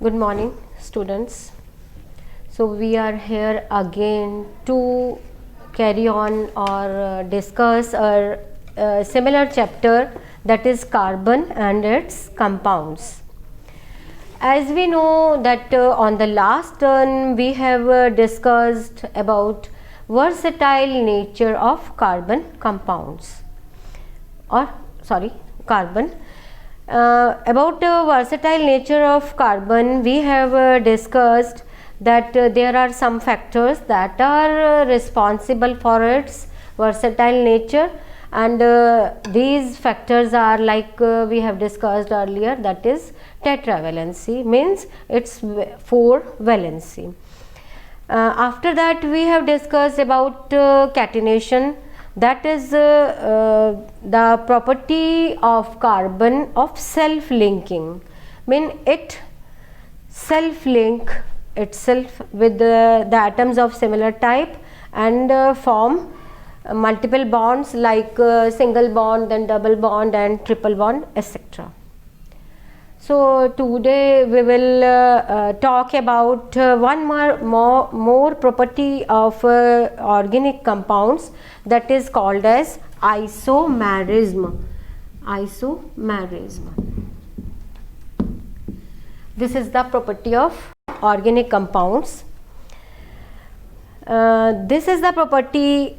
Good morning, students. So we are here again to carry on or discuss a similar chapter, that is carbon and its compounds. As we know that on the last turn we have discussed about versatile nature of carbon compounds, or carbon. About versatile nature of carbon, we have discussed that there are some factors that are responsible for its versatile nature, and these factors are like we have discussed earlier, that is tetravalency, means it's 4 valency. After that we have discussed about catenation, that is the property of carbon of self linking, mean it self link itself with the atoms of similar type and form multiple bonds like single bond, then double bond and triple bond, etc. So today we will talk about one more property of organic compounds, that is called as isomerism. This is the property of organic compounds. This is the property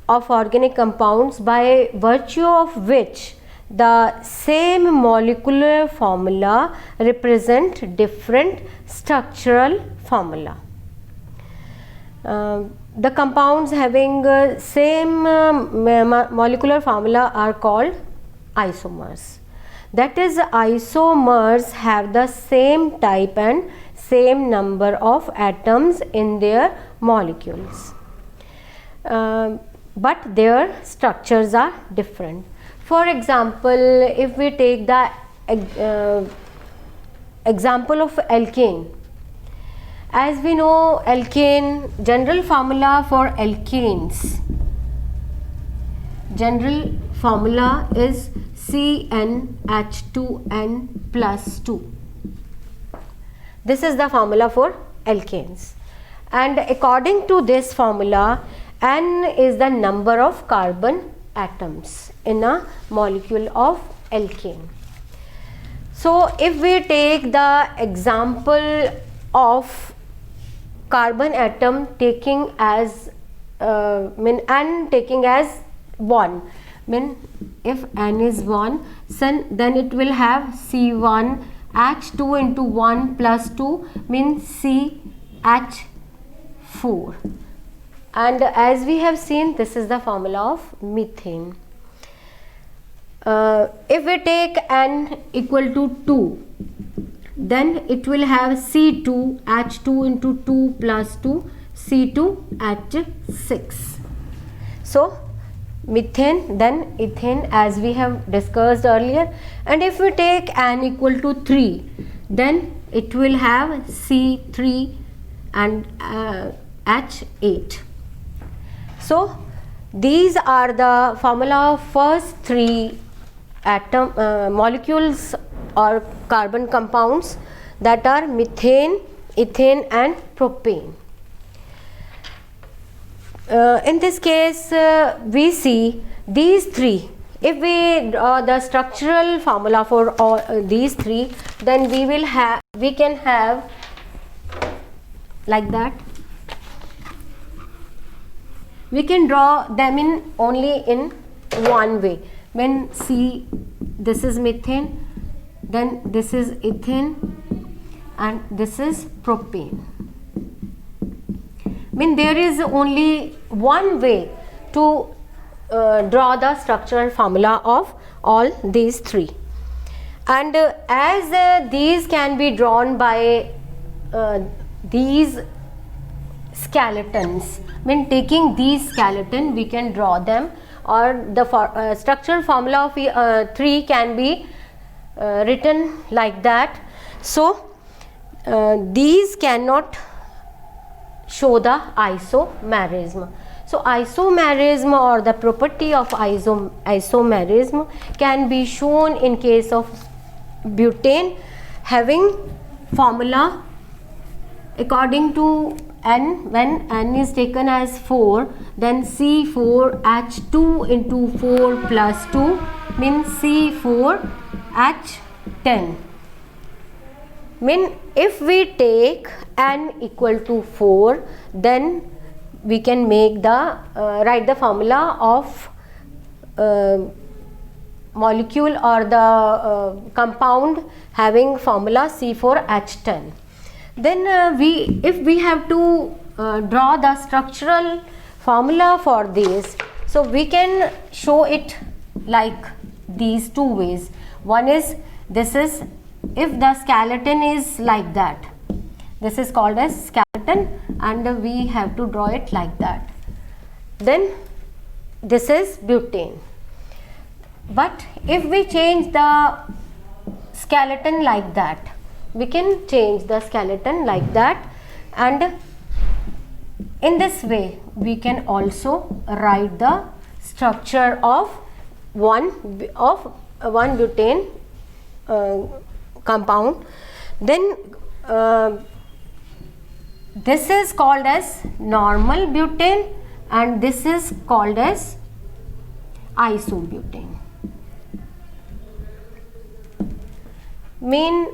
of organic compounds by virtue of which the same molecular formula represent different structural formula. The compounds having same molecular formula are called isomers. That is, isomers have the same type and same number of atoms in their molecules, but their structures are different. For example, if we take the example of alkane, as we know, alkane, general formula for alkanes, general formula is CnH2n plus 2. This is the formula for alkanes, and according to this formula, N is the number of carbon atoms in a molecule of alkane. So if we take the example of carbon atom taking as N taking as 1, if N is 1, then it will have C1 H2 into 1 plus 2 means CH4, and as we have seen, this is the formula of methane. If we take N equal to 2, then it will have C2 H2 into 2 plus 2 C2H6. So methane, then ethane, as we have discussed earlier. And if we take N equal to 3, then it will have C3 and H8. So these are the formula of first 3 molecules or carbon compounds, that are methane, ethane and propane. In this case we see these 3. If we draw the structural formula for all these 3, then we can have like that. We can draw them in only in one way. When see, this is methane, then this is ethane and this is propane. There is only one way to draw the structural formula of all these 3, and as these can be drawn by these skeletons, taking these skeleton we can draw them, or the structural formula of 3 can be written like that. So these cannot show the isomerism. So isomerism, or the property of isomerism, can be shown in case of butane having formula according to N. When N is taken as 4, then C4H2 into 4 plus 2 means C4H10. Mean if we take N equal to 4, then we can make the write the formula of molecule or the compound having formula C4H10. Then if we have to draw the structural formula for this, so we can show it like these two ways. One is, this is if the skeleton is like that, this is called as skeleton, and we have to draw it like that. Then this is butane. But if we change the skeleton like that, we can change the skeleton like that, and in this way we can also write the structure of one butane compound. Then this is called as normal butane, and this is called as isobutane. Mean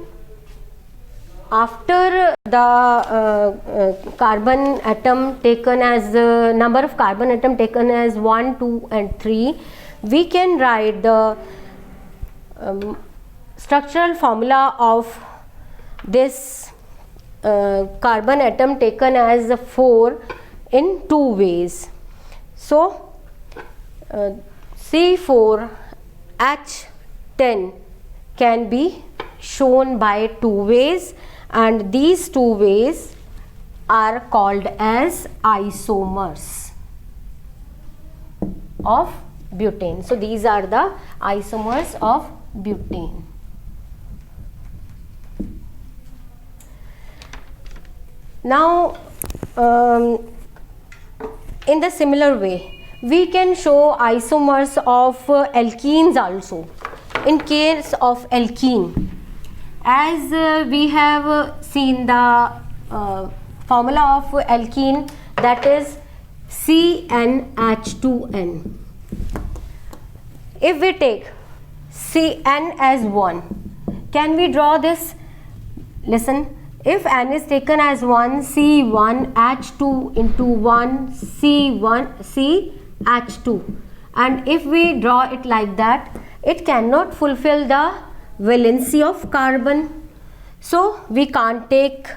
after the carbon atom taken as number of carbon atom taken as 1, 2 and 3, we can write the structural formula of this carbon atom taken as 4 in two ways. So C4H10 can be shown by two ways, and these two ways are called as isomers of butane. So these are the isomers of butane. Now in the similar way we can show isomers of alkenes also. In case of alkene, as we have seen the formula of alkene, that is CnH2n. If we take Cn as 1, can we draw this? Listen, if N is taken as 1, C1H2 into 1 CH2, and if we draw it like that, it cannot fulfill the valency of carbon. So we can't take,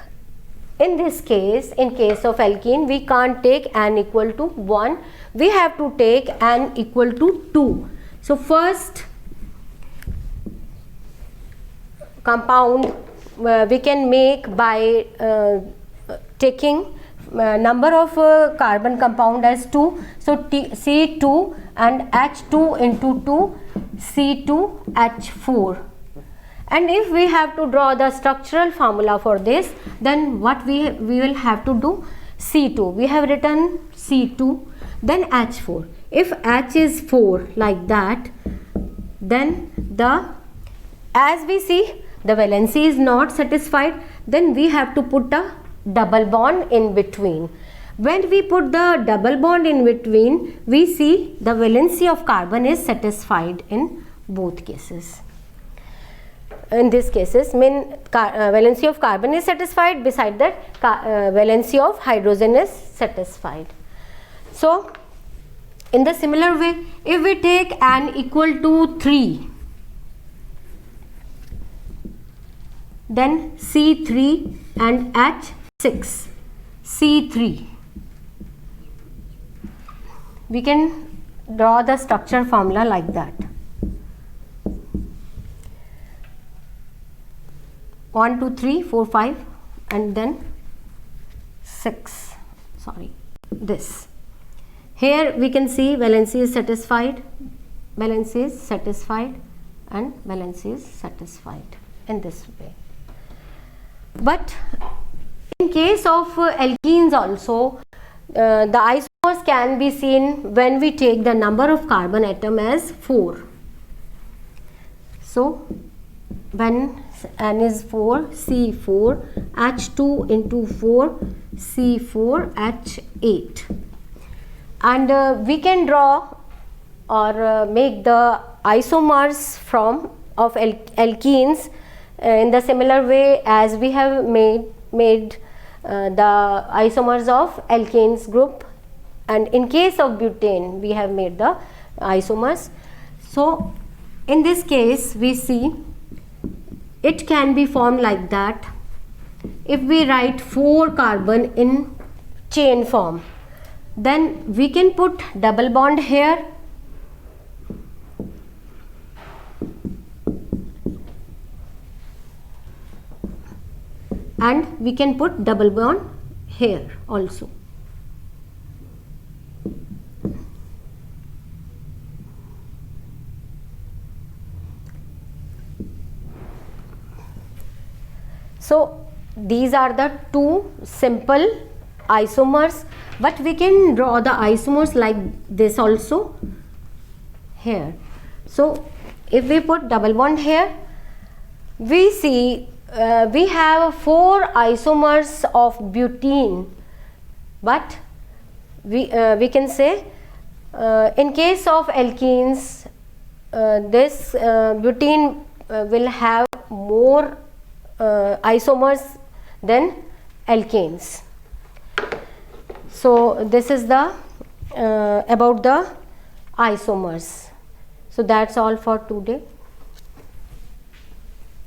in this case, in case of alkene, we can't take N equal to 1, we have to take N equal to 2. So first compound we can make by taking number of carbon compound as 2. So C2 and H2 into 2, C2H4. And if we have to draw the structural formula for this, then what we will have to do? C2, we have written C2, then H4. If H is 4 like that, then as we see the valency is not satisfied, then we have to put a double bond in between. When we put the double bond in between, we see the valency of carbon is satisfied in both cases. In these cases, valency of carbon is satisfied, beside that valency of hydrogen is satisfied. So in the similar way, if we take N equal to 3, then C3 and H6, C3. We can draw the structure formula like that. 1, 2, 3, 4, 5 and then 6. Sorry, this. Here we can see valency is satisfied, valency is satisfied and valency is satisfied in this way. But in case of alkenes also, the isomers can be seen when we take the number of carbon atom as 4. So when N is 4, C4, H2 into 4, C4, H8. And we can draw or make the isomers of alkenes in the similar way as we have made the isomers of alkanes group, and in case of butane we have made the isomers. So in this case we see it can be formed like that. If we write 4 carbon in chain form, then we can put double bond here, and we can put double bond here also. So these are the two simple isomers, but we can draw the isomers like this also here. So if we put double bond here, we see we have 4 isomers of butene, but we can say in case of alkenes this butene will have more isomers than alkanes. So this is the about the isomers. So that's all for today.